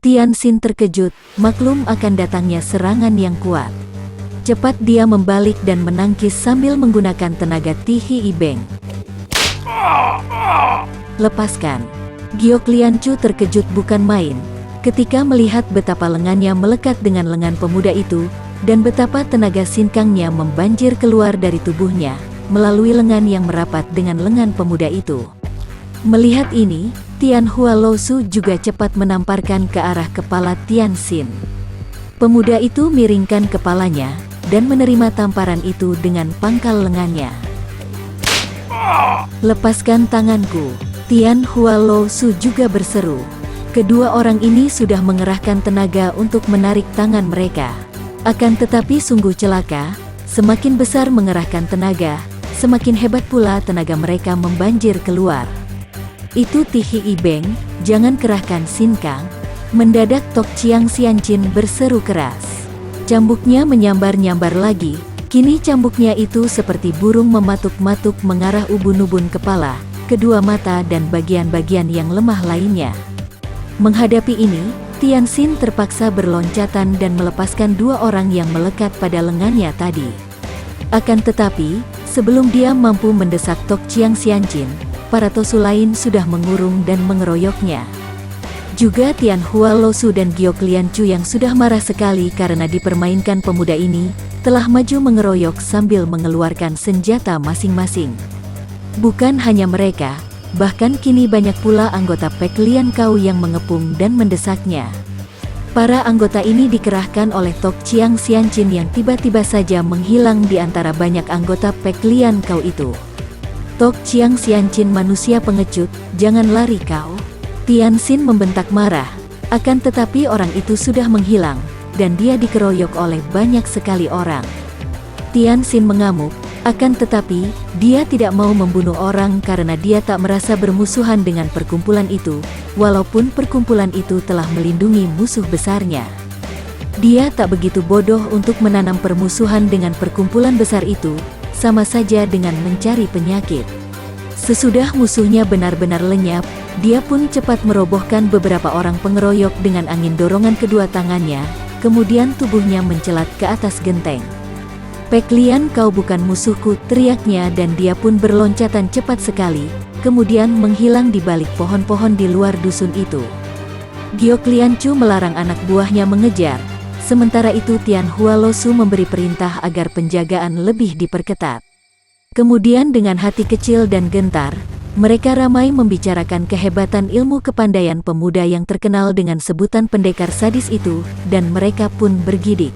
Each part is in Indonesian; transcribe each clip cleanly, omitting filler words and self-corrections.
Tianxin terkejut, maklum akan datangnya serangan yang kuat. Cepat dia membalik dan menangkis sambil menggunakan tenaga Tihi Ibeng. Lepaskan. Giok Liancu terkejut bukan main, ketika melihat betapa lengannya melekat dengan lengan pemuda itu, dan betapa tenaga sinkangnya membanjir keluar dari tubuhnya, melalui lengan yang merapat dengan lengan pemuda itu. Melihat ini, Tian Hualosu juga cepat menamparkan ke arah kepala Tianxin. Pemuda itu miringkan kepalanya, dan menerima tamparan itu dengan pangkal lengannya. Lepaskan tanganku. Tian Hualosu juga berseru. Kedua orang ini sudah mengerahkan tenaga untuk menarik tangan mereka. Akan tetapi sungguh celaka, semakin besar mengerahkan tenaga, semakin hebat pula tenaga mereka membanjir keluar. Itu Tihi Ibeng, jangan kerahkan sinkang. Mendadak Tok Chiang Xianjin berseru keras. Cambuknya menyambar-nyambar lagi, kini cambuknya itu seperti burung mematuk-matuk mengarah ubun-ubun kepala, kedua mata dan bagian-bagian yang lemah lainnya. Menghadapi ini, Tianxin terpaksa berloncatan dan melepaskan dua orang yang melekat pada lengannya tadi. Akan tetapi, sebelum dia mampu mendesak Tok Chiang Xianjin, para tosu lain sudah mengurung dan mengeroyoknya. Juga Tian Hualosu dan Giok Liancu yang sudah marah sekali karena dipermainkan pemuda ini, telah maju mengeroyok sambil mengeluarkan senjata masing-masing. Bukan hanya mereka, bahkan kini banyak pula anggota Pek Lian Kau yang mengepung dan mendesaknya. Para anggota ini dikerahkan oleh Tok Chiang Xianjin yang tiba-tiba saja menghilang di antara banyak anggota Pek Lian Kau itu. Tok Chiang Xianjin manusia pengecut, jangan lari kau. Tianxin membentak marah, akan tetapi orang itu sudah menghilang, dan dia dikeroyok oleh banyak sekali orang. Tianxin mengamuk, akan tetapi, dia tidak mau membunuh orang karena dia tak merasa bermusuhan dengan perkumpulan itu, walaupun perkumpulan itu telah melindungi musuh besarnya. Dia tak begitu bodoh untuk menanam permusuhan dengan perkumpulan besar itu, sama saja dengan mencari penyakit. Sesudah musuhnya benar-benar lenyap, dia pun cepat merobohkan beberapa orang pengeroyok dengan angin dorongan kedua tangannya, kemudian tubuhnya mencelat ke atas genteng. Pek Lian Kau bukan musuhku, teriaknya dan dia pun berloncatan cepat sekali, kemudian menghilang di balik pohon-pohon di luar dusun itu. Giok Liancu melarang anak buahnya mengejar, sementara itu Tian Hualosu memberi perintah agar penjagaan lebih diperketat. Kemudian dengan hati kecil dan gentar, mereka ramai membicarakan kehebatan ilmu kepandaian pemuda yang terkenal dengan sebutan pendekar sadis itu, dan mereka pun bergidik.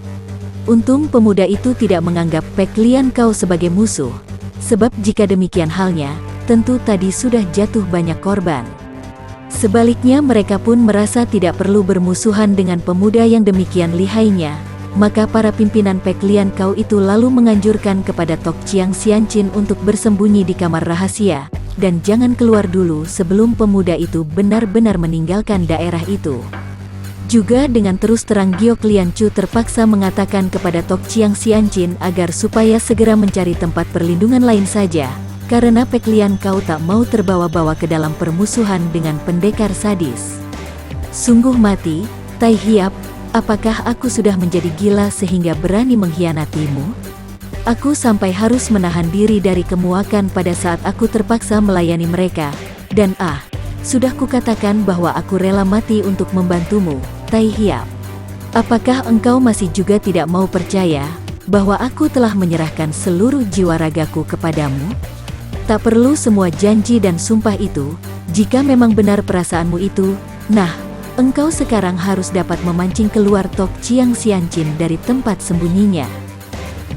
Untung pemuda itu tidak menganggap Pek Lian Kau sebagai musuh, sebab jika demikian halnya, tentu tadi sudah jatuh banyak korban. Sebaliknya mereka pun merasa tidak perlu bermusuhan dengan pemuda yang demikian lihainya, maka para pimpinan Pek Lian Kau itu lalu menganjurkan kepada Tok Chiang Xianjin untuk bersembunyi di kamar rahasia, dan jangan keluar dulu sebelum pemuda itu benar-benar meninggalkan daerah itu. Juga dengan terus terang Giok Liancu terpaksa mengatakan kepada Tok Chiang Xianjin agar supaya segera mencari tempat perlindungan lain saja, karena Pek Lian Kau tak mau terbawa-bawa ke dalam permusuhan dengan pendekar sadis. Sungguh mati, Tai Hiap, apakah aku sudah menjadi gila sehingga berani mengkhianatimu? Aku sampai harus menahan diri dari kemuakan pada saat aku terpaksa melayani mereka, dan sudah kukatakan bahwa aku rela mati untuk membantumu, Tai Hiap. Apakah engkau masih juga tidak mau percaya bahwa aku telah menyerahkan seluruh jiwa ragaku kepadamu? Tak perlu semua janji dan sumpah itu, jika memang benar perasaanmu itu, engkau sekarang harus dapat memancing keluar Tok Chiang Xianjin dari tempat sembunyinya.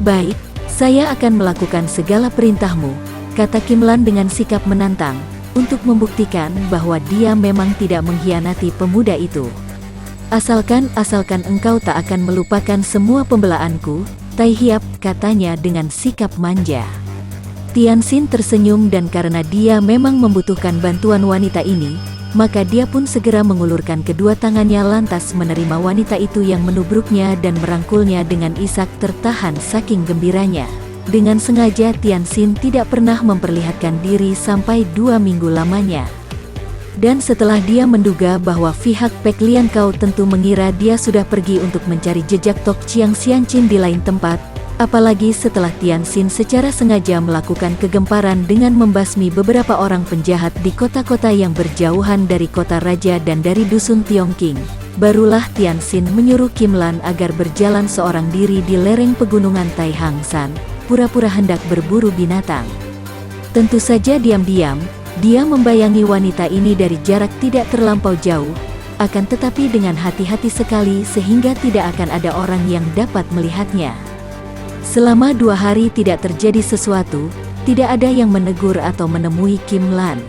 Baik, saya akan melakukan segala perintahmu, kata Kim Lan dengan sikap menantang, untuk membuktikan bahwa dia memang tidak mengkhianati pemuda itu. Asalkan engkau tak akan melupakan semua pembelaanku, Tai Hiap, katanya dengan sikap manja. Tianxin tersenyum dan karena dia memang membutuhkan bantuan wanita ini, maka dia pun segera mengulurkan kedua tangannya lantas menerima wanita itu yang menubruknya dan merangkulnya dengan isak tertahan saking gembiranya. Dengan sengaja Tianxin tidak pernah memperlihatkan diri sampai 2 minggu lamanya. Dan setelah dia menduga bahwa pihak Pek Lian Kau tentu mengira dia sudah pergi untuk mencari jejak Tok Chiang Xianqin di lain tempat, apalagi setelah Tian Xin secara sengaja melakukan kegemparan dengan membasmi beberapa orang penjahat di kota-kota yang berjauhan dari kota raja dan dari dusun Tiongqing. Barulah Tian Xin menyuruh Kim Lan agar berjalan seorang diri di lereng pegunungan Tai Hang San, pura-pura hendak berburu binatang. Tentu saja diam-diam, dia membayangi wanita ini dari jarak tidak terlampau jauh, akan tetapi dengan hati-hati sekali sehingga tidak akan ada orang yang dapat melihatnya. Selama 2 hari tidak terjadi sesuatu, tidak ada yang menegur atau menemui Kim Lan.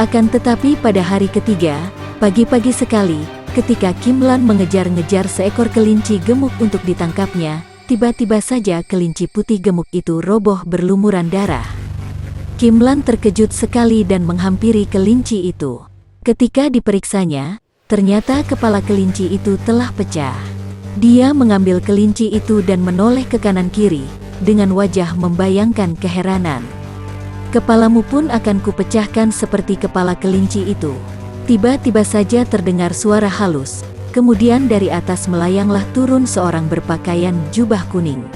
Akan tetapi pada hari ketiga, pagi-pagi sekali, ketika Kim Lan mengejar-ngejar seekor kelinci gemuk untuk ditangkapnya, tiba-tiba saja kelinci putih gemuk itu roboh berlumuran darah. Kim Lan terkejut sekali dan menghampiri kelinci itu. Ketika diperiksanya, ternyata kepala kelinci itu telah pecah. Dia mengambil kelinci itu dan menoleh ke kanan kiri, dengan wajah membayangkan keheranan. Kepalamu pun akan kupecahkan seperti kepala kelinci itu. Tiba-tiba saja terdengar suara halus, kemudian dari atas melayanglah turun seorang berpakaian jubah kuning.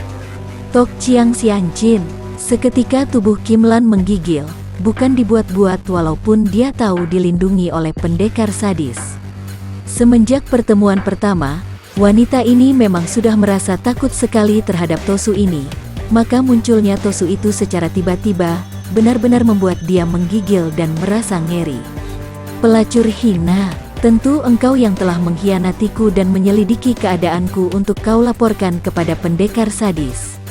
Tok Chiang Xianqin. Seketika tubuh Kim Lan menggigil, bukan dibuat-buat walaupun dia tahu dilindungi oleh pendekar sadis. Semenjak pertemuan pertama, wanita ini memang sudah merasa takut sekali terhadap Tosu ini, maka munculnya Tosu itu secara tiba-tiba, benar-benar membuat dia menggigil dan merasa ngeri. Pelacur hina, tentu engkau yang telah mengkhianatiku dan menyelidiki keadaanku untuk kau laporkan kepada pendekar sadis.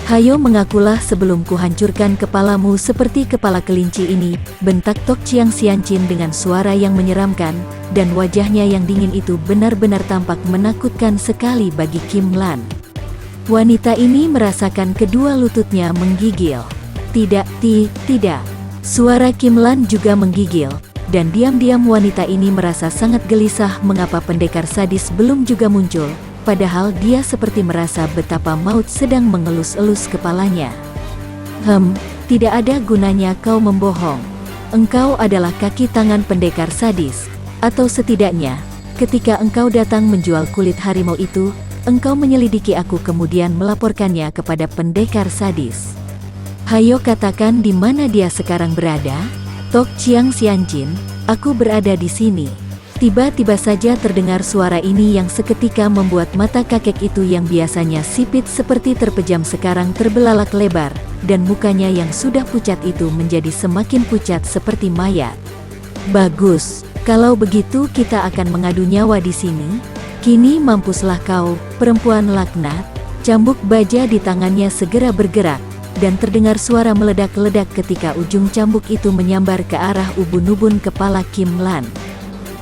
Hayo mengakulah sebelum kuhancurkan kepalamu seperti kepala kelinci ini, bentak Tok Chiang Xianqin dengan suara yang menyeramkan, dan wajahnya yang dingin itu benar-benar tampak menakutkan sekali bagi Kim Lan. Wanita ini merasakan kedua lututnya menggigil. Tidak. Suara Kim Lan juga menggigil, dan diam-diam wanita ini merasa sangat gelisah mengapa pendekar sadis belum juga muncul. Padahal dia seperti merasa betapa maut sedang mengelus-elus kepalanya. Tidak ada gunanya kau membohong. Engkau adalah kaki tangan pendekar sadis, atau setidaknya, ketika engkau datang menjual kulit harimau itu, engkau menyelidiki aku kemudian melaporkannya kepada pendekar sadis. Hayo katakan di mana dia sekarang berada? Tok Chiang Xianqin, aku berada di sini. Tiba-tiba saja terdengar suara ini yang seketika membuat mata kakek itu yang biasanya sipit seperti terpejam sekarang terbelalak lebar, dan mukanya yang sudah pucat itu menjadi semakin pucat seperti mayat. Bagus, kalau begitu kita akan mengadu nyawa di sini. Kini mampuslah kau, perempuan laknat. Cambuk baja di tangannya segera bergerak, dan terdengar suara meledak-ledak ketika ujung cambuk itu menyambar ke arah ubun-ubun kepala Kim Lan.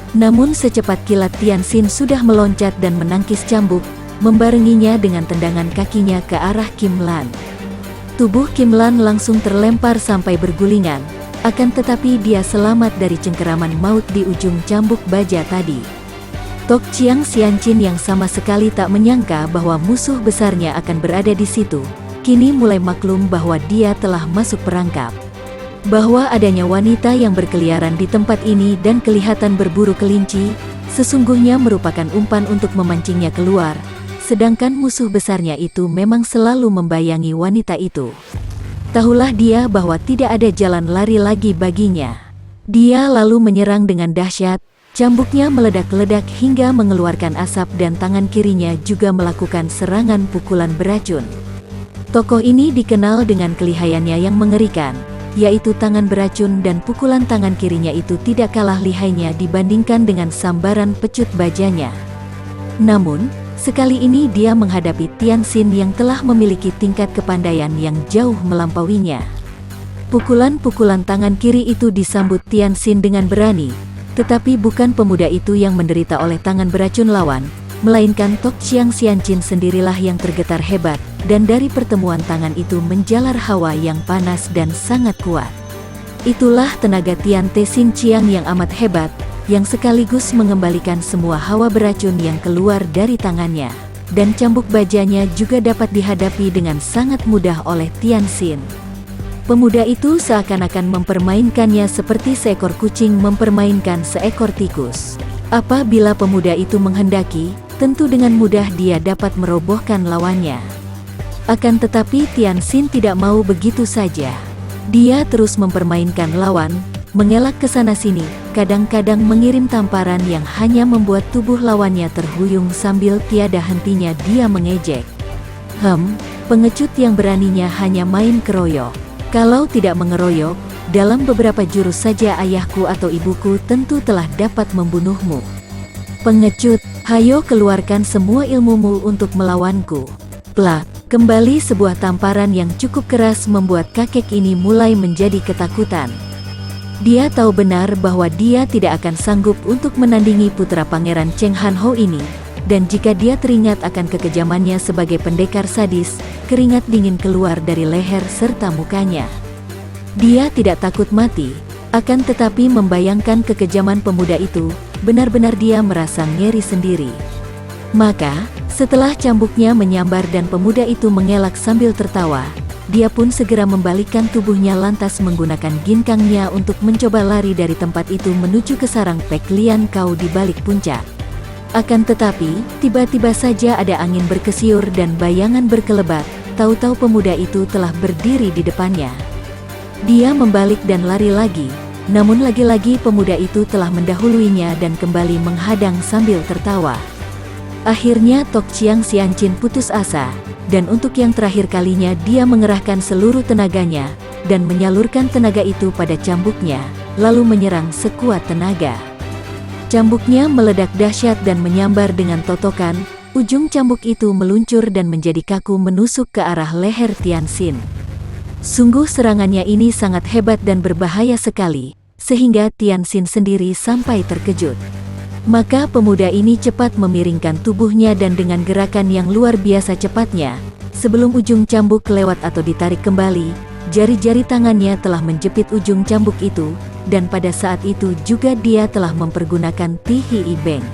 Namun secepat kilat Tian Xin sudah meloncat dan menangkis cambuk, membarenginya dengan tendangan kakinya ke arah Kim Lan. Tubuh Kim Lan langsung terlempar sampai bergulingan, akan tetapi dia selamat dari cengkeraman maut di ujung cambuk baja tadi. Tok Chiang Xianqin yang sama sekali tak menyangka bahwa musuh besarnya akan berada di situ, kini mulai maklum bahwa dia telah masuk perangkap. Bahwa adanya wanita yang berkeliaran di tempat ini dan kelihatan berburu kelinci, sesungguhnya merupakan umpan untuk memancingnya keluar, sedangkan musuh besarnya itu memang selalu membayangi wanita itu. Tahulah dia bahwa tidak ada jalan lari lagi baginya. Dia lalu menyerang dengan dahsyat, cambuknya meledak-ledak hingga mengeluarkan asap dan tangan kirinya juga melakukan serangan pukulan beracun. Tokoh ini dikenal dengan kelihayannya yang mengerikan, yaitu tangan beracun, dan pukulan tangan kirinya itu tidak kalah lihainya dibandingkan dengan sambaran pecut bajanya. Namun, sekali ini dia menghadapi Tian Xin yang telah memiliki tingkat kepandaian yang jauh melampauinya. Pukulan-pukulan tangan kiri itu disambut Tian Xin dengan berani, tetapi bukan pemuda itu yang menderita oleh tangan beracun lawan, melainkan Tok Chiang Xianqin sendirilah yang tergetar hebat, dan dari pertemuan tangan itu menjalar hawa yang panas dan sangat kuat. Itulah tenaga Tian Te Xin Chiang yang amat hebat, yang sekaligus mengembalikan semua hawa beracun yang keluar dari tangannya, dan cambuk bajanya juga dapat dihadapi dengan sangat mudah oleh Tian Xin. Pemuda itu seakan-akan mempermainkannya seperti seekor kucing mempermainkan seekor tikus. Apabila pemuda itu menghendaki, tentu dengan mudah dia dapat merobohkan lawannya. Akan tetapi Tianxin tidak mau begitu saja. Dia terus mempermainkan lawan, mengelak ke sana-sini, kadang-kadang mengirim tamparan yang hanya membuat tubuh lawannya terhuyung sambil tiada hentinya dia mengejek. Pengecut yang beraninya hanya main keroyok. Kalau tidak mengeroyok, dalam beberapa jurus saja ayahku atau ibuku tentu telah dapat membunuhmu. Pengecut, hayo keluarkan semua ilmumu untuk melawanku. Plak, kembali sebuah tamparan yang cukup keras membuat kakek ini mulai menjadi ketakutan. Dia tahu benar bahwa dia tidak akan sanggup untuk menandingi putra Pangeran Cheng Han Ho ini, dan jika dia teringat akan kekejamannya sebagai pendekar sadis, keringat dingin keluar dari leher serta mukanya. Dia tidak takut mati, akan tetapi membayangkan kekejaman pemuda itu, benar-benar dia merasa ngeri sendiri. Maka, setelah cambuknya menyambar dan pemuda itu mengelak sambil tertawa, dia pun segera membalikkan tubuhnya lantas menggunakan ginkangnya untuk mencoba lari dari tempat itu menuju ke sarang Pek Lian Kau di balik puncak. Akan tetapi, tiba-tiba saja ada angin berkesiur dan bayangan berkelebat, tahu-tahu pemuda itu telah berdiri di depannya. Dia membalik dan lari lagi, namun lagi-lagi pemuda itu telah mendahuluinya dan kembali menghadang sambil tertawa. Akhirnya Tok Chiang Xianqin putus asa, dan untuk yang terakhir kalinya dia mengerahkan seluruh tenaganya, dan menyalurkan tenaga itu pada cambuknya, lalu menyerang sekuat tenaga. Cambuknya meledak dahsyat dan menyambar dengan totokan, ujung cambuk itu meluncur dan menjadi kaku menusuk ke arah leher Tianxin. Sungguh serangannya ini sangat hebat dan berbahaya sekali, sehingga Tianxin sendiri sampai terkejut. Maka pemuda ini cepat memiringkan tubuhnya dan dengan gerakan yang luar biasa cepatnya, sebelum ujung cambuk lewat atau ditarik kembali, jari-jari tangannya telah menjepit ujung cambuk itu, dan pada saat itu juga dia telah mempergunakan Ti Hi Beng.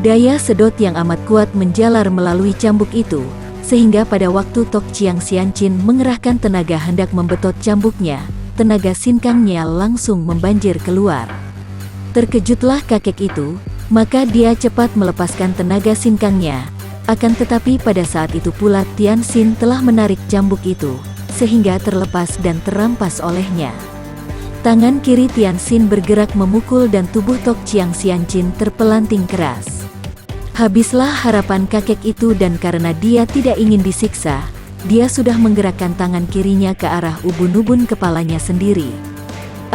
Daya sedot yang amat kuat menjalar melalui cambuk itu, sehingga pada waktu Tok Chiang Xianqin mengerahkan tenaga hendak membetot cambuknya, tenaga sinkangnya langsung membanjir keluar. Terkejutlah kakek itu, maka dia cepat melepaskan tenaga sinkangnya. Akan tetapi pada saat itu pula Tianxin telah menarik cambuk itu, sehingga terlepas dan terampas olehnya. Tangan kiri Tianxin bergerak memukul dan tubuh Tok Chiang Xianqin terpelanting keras. Habislah harapan kakek itu dan karena dia tidak ingin disiksa, dia sudah menggerakkan tangan kirinya ke arah ubun-ubun kepalanya sendiri.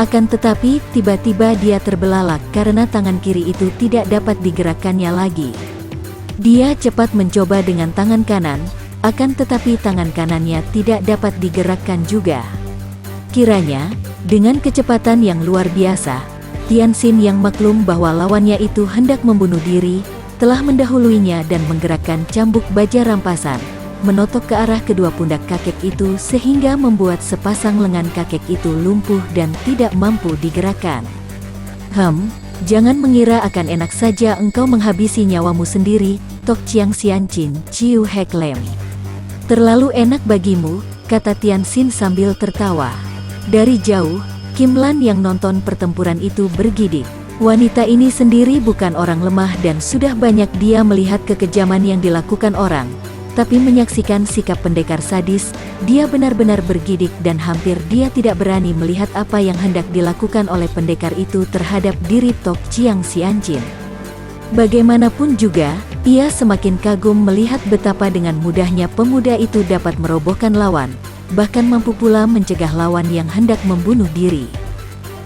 Akan tetapi, tiba-tiba dia terbelalak karena tangan kiri itu tidak dapat digerakkannya lagi. Dia cepat mencoba dengan tangan kanan, akan tetapi tangan kanannya tidak dapat digerakkan juga. Kiranya, dengan kecepatan yang luar biasa, Tianxin yang maklum bahwa lawannya itu hendak membunuh diri, telah mendahuluinya dan menggerakkan cambuk baja rampasan, menotok ke arah kedua pundak kakek itu sehingga membuat sepasang lengan kakek itu lumpuh dan tidak mampu digerakkan. Jangan mengira akan enak saja engkau menghabisi nyawamu sendiri, Tok Chiang Xianqin, Ciu Hek Lem. Terlalu enak bagimu, kata Tianxin sambil tertawa. Dari jauh, Kim Lan yang nonton pertempuran itu bergidik. Wanita ini sendiri bukan orang lemah dan sudah banyak dia melihat kekejaman yang dilakukan orang. Tapi menyaksikan sikap pendekar sadis, dia benar-benar bergidik dan hampir dia tidak berani melihat apa yang hendak dilakukan oleh pendekar itu terhadap diri Tok Chiang Xianqin. Bagaimanapun juga, ia semakin kagum melihat betapa dengan mudahnya pemuda itu dapat merobohkan lawan, bahkan mampu pula mencegah lawan yang hendak membunuh diri.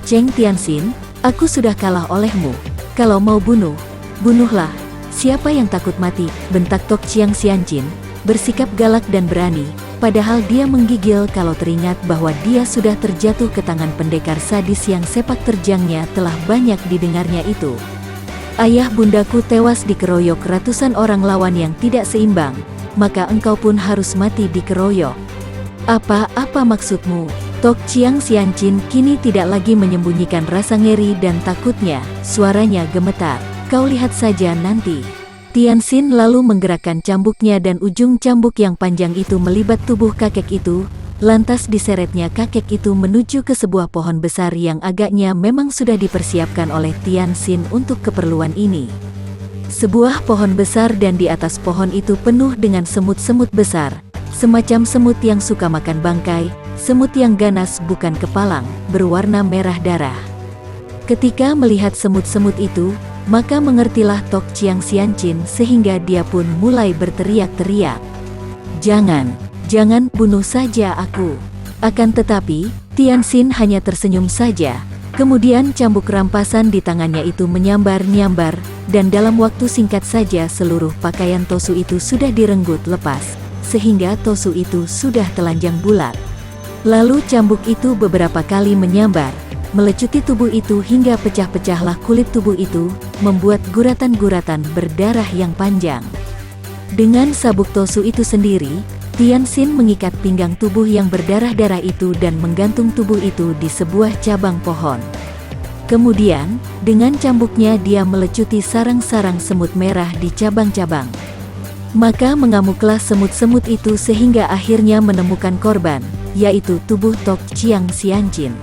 Cheng Tianxin, aku sudah kalah olehmu. Kalau mau bunuh, bunuhlah. Siapa yang takut mati, bentak Tok Chiang Xianqin, bersikap galak dan berani, padahal dia menggigil kalau teringat bahwa dia sudah terjatuh ke tangan pendekar sadis yang sepak terjangnya telah banyak didengarnya itu. Ayah bundaku tewas dikeroyok ratusan orang lawan yang tidak seimbang, maka engkau pun harus mati dikeroyok. Apa maksudmu? Tok Chiang Xianqin kini tidak lagi menyembunyikan rasa ngeri dan takutnya, suaranya gemetar. Kau lihat saja nanti. Tianxin lalu menggerakkan cambuknya dan ujung cambuk yang panjang itu melibat tubuh kakek itu, Lantas diseretnya kakek itu menuju ke sebuah pohon besar yang agaknya memang sudah dipersiapkan oleh Tianxin untuk keperluan ini. Sebuah pohon besar dan di atas pohon itu penuh dengan semut-semut besar, semacam semut yang suka makan bangkai, semut yang ganas bukan kepalang, berwarna merah darah. Ketika melihat semut-semut itu, maka mengertilah Tok Chiang Xianqin sehingga dia pun mulai berteriak-teriak. Jangan bunuh saja aku. Akan tetapi, Tianxin hanya tersenyum saja. Kemudian cambuk rampasan di tangannya itu menyambar-nyambar, dan dalam waktu singkat saja seluruh pakaian Tosu itu sudah direnggut lepas, sehingga Tosu itu sudah telanjang bulat. Lalu cambuk itu beberapa kali menyambar, melecuti tubuh itu hingga pecah-pecahlah kulit tubuh itu, membuat guratan-guratan berdarah yang panjang. Dengan sabuk Tosu itu sendiri, Tianxin mengikat pinggang tubuh yang berdarah-darah itu dan menggantung tubuh itu di sebuah cabang pohon. Kemudian, dengan cambuknya dia melecuti sarang-sarang semut merah di cabang-cabang. Maka mengamuklah semut-semut itu sehingga akhirnya menemukan korban, yaitu tubuh Tok Chiang Xianqin.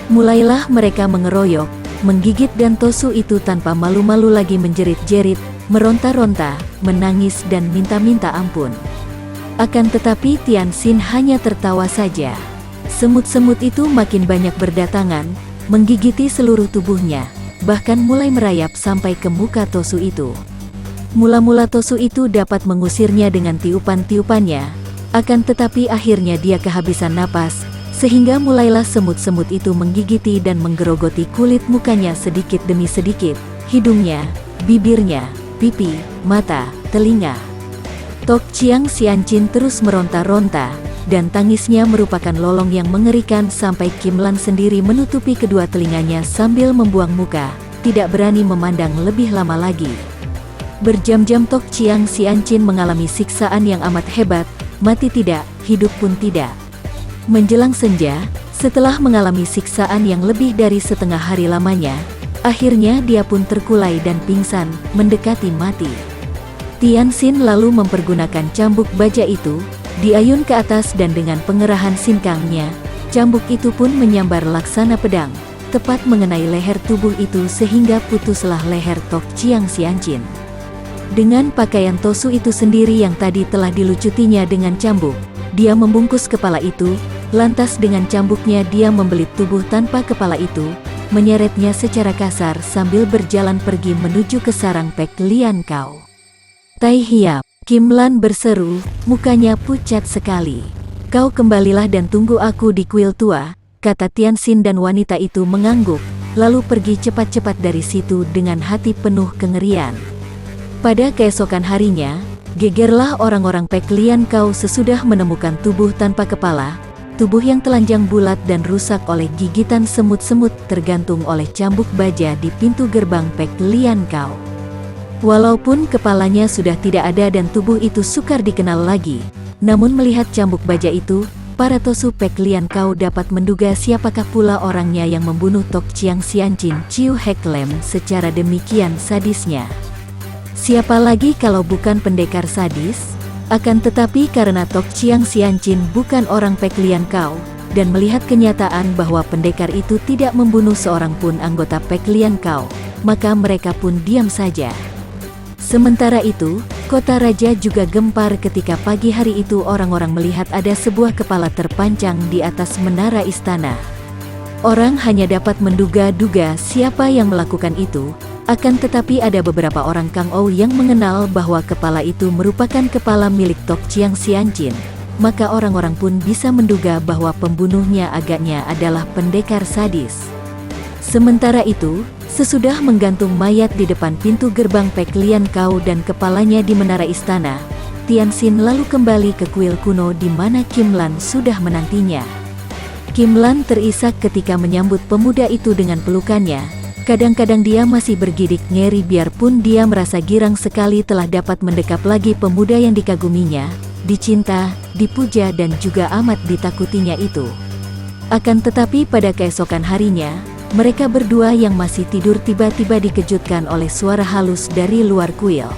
Mulailah mereka mengeroyok, menggigit dan Tosu itu tanpa malu-malu lagi menjerit-jerit, meronta-ronta, menangis dan minta-minta ampun. Akan tetapi Tianxin hanya tertawa saja. Semut-semut itu makin banyak berdatangan, menggigiti seluruh tubuhnya, bahkan mulai merayap sampai ke muka Tosu itu. Mula-mula Tosu itu dapat mengusirnya dengan tiupan-tiupannya, akan tetapi akhirnya dia kehabisan napas, sehingga mulailah semut-semut itu menggigiti dan menggerogoti kulit mukanya sedikit demi sedikit, hidungnya, bibirnya, pipi, mata, telinga. Tok Chiang Xianqin terus meronta-ronta, dan tangisnya merupakan lolong yang mengerikan sampai Kim Lan sendiri menutupi kedua telinganya sambil membuang muka, tidak berani memandang lebih lama lagi. Berjam-jam Tok Chiang Xianqin mengalami siksaan yang amat hebat, mati tidak, hidup pun tidak. Menjelang senja, setelah mengalami siksaan yang lebih dari setengah hari lamanya, akhirnya dia pun terkulai dan pingsan, mendekati mati. Tianxin lalu mempergunakan cambuk baja itu, diayun ke atas dan dengan pengerahan sinkangnya, cambuk itu pun menyambar laksana pedang, tepat mengenai leher tubuh itu sehingga putuslah leher Tok Chiang Xianqin. Dengan pakaian Tosu itu sendiri yang tadi telah dilucutinya dengan cambuk, dia membungkus kepala itu, lantas dengan cambuknya dia membelit tubuh tanpa kepala itu, menyeretnya secara kasar sambil berjalan pergi menuju ke sarang Pek Lian Kau. Tai Hiap, Kim Lan berseru, mukanya pucat sekali. Kau kembalilah dan tunggu aku di kuil tua, kata Tianxin dan wanita itu mengangguk, lalu pergi cepat-cepat dari situ dengan hati penuh kengerian. Pada keesokan harinya, gegerlah orang-orang Pek Lian Kau sesudah menemukan tubuh tanpa kepala, tubuh yang telanjang bulat dan rusak oleh gigitan semut-semut tergantung oleh cambuk baja di pintu gerbang Pek Lian Kau. Walaupun kepalanya sudah tidak ada dan tubuh itu sukar dikenal lagi, namun melihat cambuk baja itu, para Tosu Pek Lian Kau dapat menduga siapakah pula orangnya yang membunuh Tok Chiang Xianqin Chiu Hek Lem secara demikian sadisnya. Siapa lagi kalau bukan pendekar sadis? Akan tetapi karena Tok Chiang Xianqin bukan orang Pek Lian Kau, dan melihat kenyataan bahwa pendekar itu tidak membunuh seorang pun anggota Pek Lian Kau, maka mereka pun diam saja. Sementara itu, kota raja juga gempar ketika pagi hari itu orang-orang melihat ada sebuah kepala terpancang di atas menara istana. Orang hanya dapat menduga-duga siapa yang melakukan itu, akan tetapi ada beberapa orang Kang Ou yang mengenal bahwa kepala itu merupakan kepala milik Tok Chiang Xianqin, maka orang-orang pun bisa menduga bahwa pembunuhnya agaknya adalah pendekar sadis. Sementara itu, sesudah menggantung mayat di depan pintu gerbang Pek Lian Kau dan kepalanya di menara istana, Tianxin lalu kembali ke kuil kuno di mana Kim Lan sudah menantinya. Kim Lan terisak ketika menyambut pemuda itu dengan pelukannya. Kadang-kadang dia masih bergidik ngeri biarpun dia merasa girang sekali telah dapat mendekap lagi pemuda yang dikaguminya, dicinta, dipuja dan juga amat ditakutinya itu. Akan tetapi pada keesokan harinya, mereka berdua yang masih tidur tiba-tiba dikejutkan oleh suara halus dari luar kuil.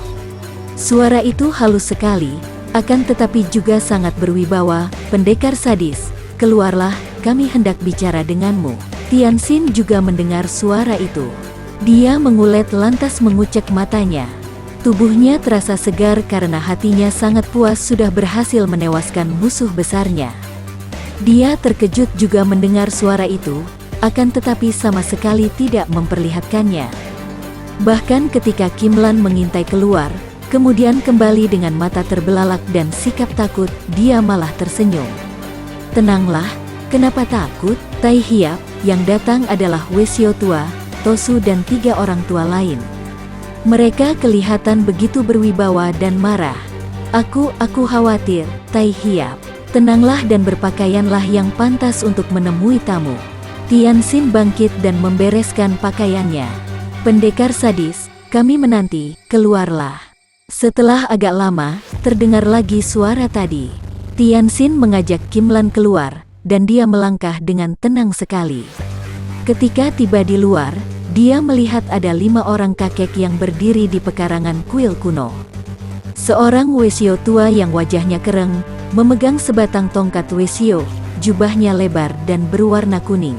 Suara itu halus sekali, Akan tetapi juga sangat berwibawa. Pendekar sadis, keluarlah, kami hendak bicara denganmu. Tianxin juga mendengar suara itu. Dia mengulet lantas mengucek matanya. Tubuhnya terasa segar karena hatinya sangat puas sudah berhasil menewaskan musuh besarnya. Dia terkejut juga mendengar suara itu, akan tetapi sama sekali tidak memperlihatkannya. Bahkan ketika Kim Lan mengintai keluar, kemudian kembali dengan mata terbelalak dan sikap takut, dia malah tersenyum. Tenanglah, kenapa takut? Tai Hiap, yang datang adalah Wesio tua, Tosu dan 3 orang tua lain. Mereka kelihatan begitu berwibawa dan marah. Aku khawatir, Tai Hiap. Tenanglah dan berpakaianlah yang pantas untuk menemui tamu. Tianxin bangkit dan membereskan pakaiannya. Pendekar sadis, kami menanti, keluarlah. Setelah agak lama, terdengar lagi suara tadi. Tianxin mengajak Kim Lan keluar, dan dia melangkah dengan tenang sekali. Ketika tiba di luar, dia melihat ada 5 orang kakek yang berdiri di pekarangan kuil kuno. Seorang Wesio tua yang wajahnya kereng, memegang sebatang tongkat Wesio, jubahnya lebar dan berwarna kuning.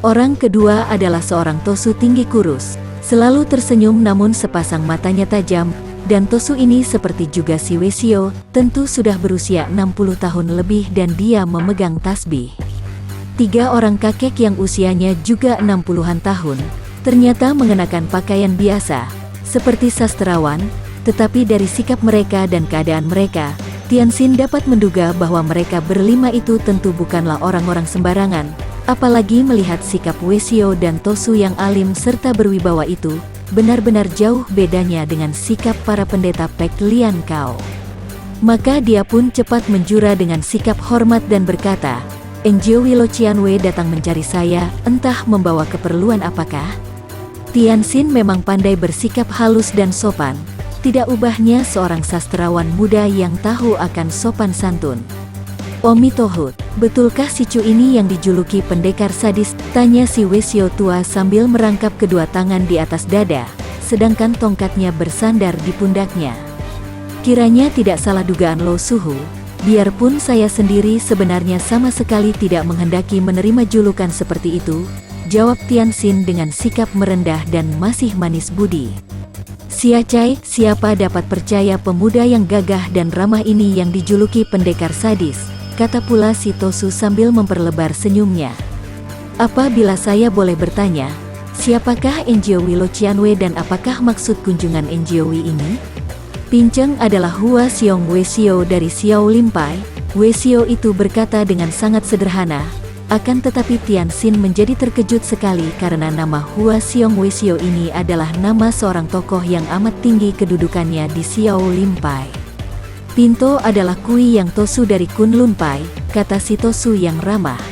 Orang kedua adalah seorang Tosu tinggi kurus, selalu tersenyum namun sepasang matanya tajam, dan Tosu ini seperti juga si Wesio, tentu sudah berusia 60 tahun lebih dan dia memegang tasbih. 3 orang kakek yang usianya juga 60-an tahun, ternyata mengenakan pakaian biasa, seperti sastrawan, tetapi dari sikap mereka dan keadaan mereka, Tianxin dapat menduga bahwa mereka berlima itu tentu bukanlah orang-orang sembarangan, apalagi melihat sikap Wesio dan Tosu yang alim serta berwibawa itu, benar-benar jauh bedanya dengan sikap para pendeta Pek Lian Kao. Maka dia pun cepat menjura dengan sikap hormat dan berkata, "Enjiowi Lo Qianwei datang mencari saya, entah membawa keperluan apakah?" Tianxin memang pandai bersikap halus dan sopan. Tidak ubahnya seorang sastrawan muda yang tahu akan sopan santun. "Omi Tohut, betulkah si Cu ini yang dijuluki pendekar sadis?" tanya si Wesio tua sambil merangkap kedua tangan di atas dada, sedangkan tongkatnya bersandar di pundaknya. "Kiranya tidak salah dugaan Lo Suhu, biarpun saya sendiri sebenarnya sama sekali tidak menghendaki menerima julukan seperti itu," jawab Tianxin dengan sikap merendah dan masih manis budi. "Siacai, siapa dapat percaya pemuda yang gagah dan ramah ini yang dijuluki pendekar sadis," kata pula si Tosu sambil memperlebar senyumnya. "Apabila saya boleh bertanya, siapakah Enjiowi Lo Qianwei dan apakah maksud kunjungan Enjiowi ini?" "Pinceng adalah Hua Xiong Wesio dari Xiao Limpai," Wesio itu berkata dengan sangat sederhana. Akan tetapi Tianxin menjadi terkejut sekali karena nama Hua Xiong Wesio ini adalah nama seorang tokoh yang amat tinggi kedudukannya di Xiao Limpai. "Pinto adalah Kui yang Tosu dari Kunlun Pai," kata si Tosu yang ramah.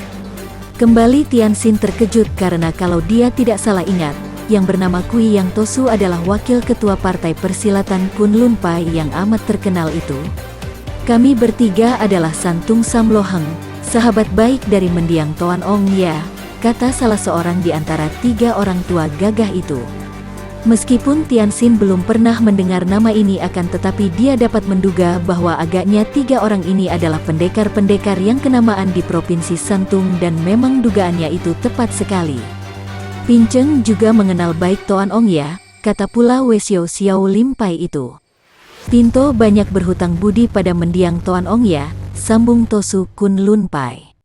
Kembali Tianxin terkejut karena kalau dia tidak salah ingat, yang bernama Kui yang Tosu adalah wakil ketua partai persilatan Kunlun Pai yang amat terkenal itu. "Kami bertiga adalah Santung Sam Loheng, sahabat baik dari mendiang Toan Ong ya," kata salah seorang di antara 3 orang tua gagah itu. Meskipun Tianxin belum pernah mendengar nama ini akan tetapi dia dapat menduga bahwa agaknya 3 orang ini adalah pendekar-pendekar yang kenamaan di Provinsi Santung dan memang dugaannya itu tepat sekali. "Pinceng juga mengenal baik Toan Ong ya," kata pula Wesio Xiao Limpai itu. "Pinto banyak berhutang budi pada mendiang Toan Ong ya," sambung Tosu Kunlun Pai.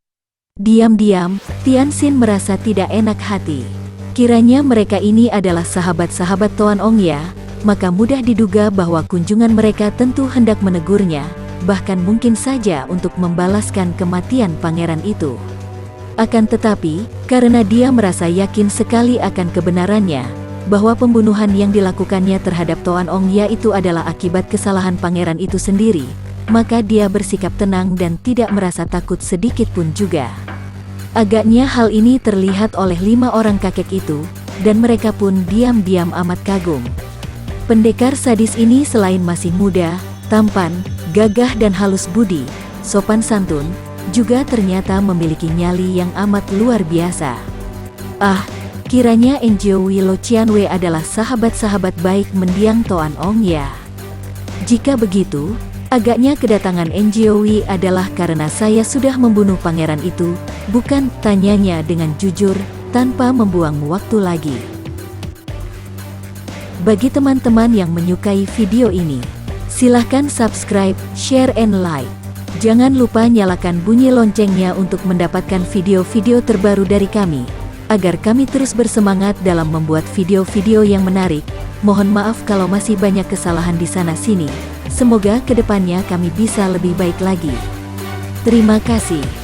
Diam-diam, Tianxin merasa tidak enak hati. Kiranya mereka ini adalah sahabat-sahabat Toan Ong ya, maka mudah diduga bahwa kunjungan mereka tentu hendak menegurnya, bahkan mungkin saja untuk membalaskan kematian pangeran itu. Akan tetapi, karena dia merasa yakin sekali akan kebenarannya, bahwa pembunuhan yang dilakukannya terhadap Toan Ong ya itu adalah akibat kesalahan pangeran itu sendiri, maka dia bersikap tenang dan tidak merasa takut sedikit pun juga. Agaknya hal ini terlihat oleh 5 orang kakek itu, dan mereka pun diam-diam amat kagum. Pendekar sadis ini selain masih muda, tampan, gagah dan halus budi, sopan santun, juga ternyata memiliki nyali yang amat luar biasa. "Ah, kiranya Enjiowi Lo Qianwei adalah sahabat-sahabat baik mendiang Toan Ong ya. Jika begitu, Agaknya kedatangan NJOW adalah karena saya sudah membunuh pangeran itu, bukan? Tanyanya dengan jujur, tanpa membuang waktu lagi. Bagi teman-teman yang menyukai video ini, silahkan subscribe, share, and like. Jangan lupa nyalakan bunyi loncengnya untuk mendapatkan video-video terbaru dari kami, agar kami terus bersemangat dalam membuat video-video yang menarik. Mohon maaf kalau masih banyak kesalahan di sana-sini. Semoga kedepannya kami bisa lebih baik lagi. Terima kasih.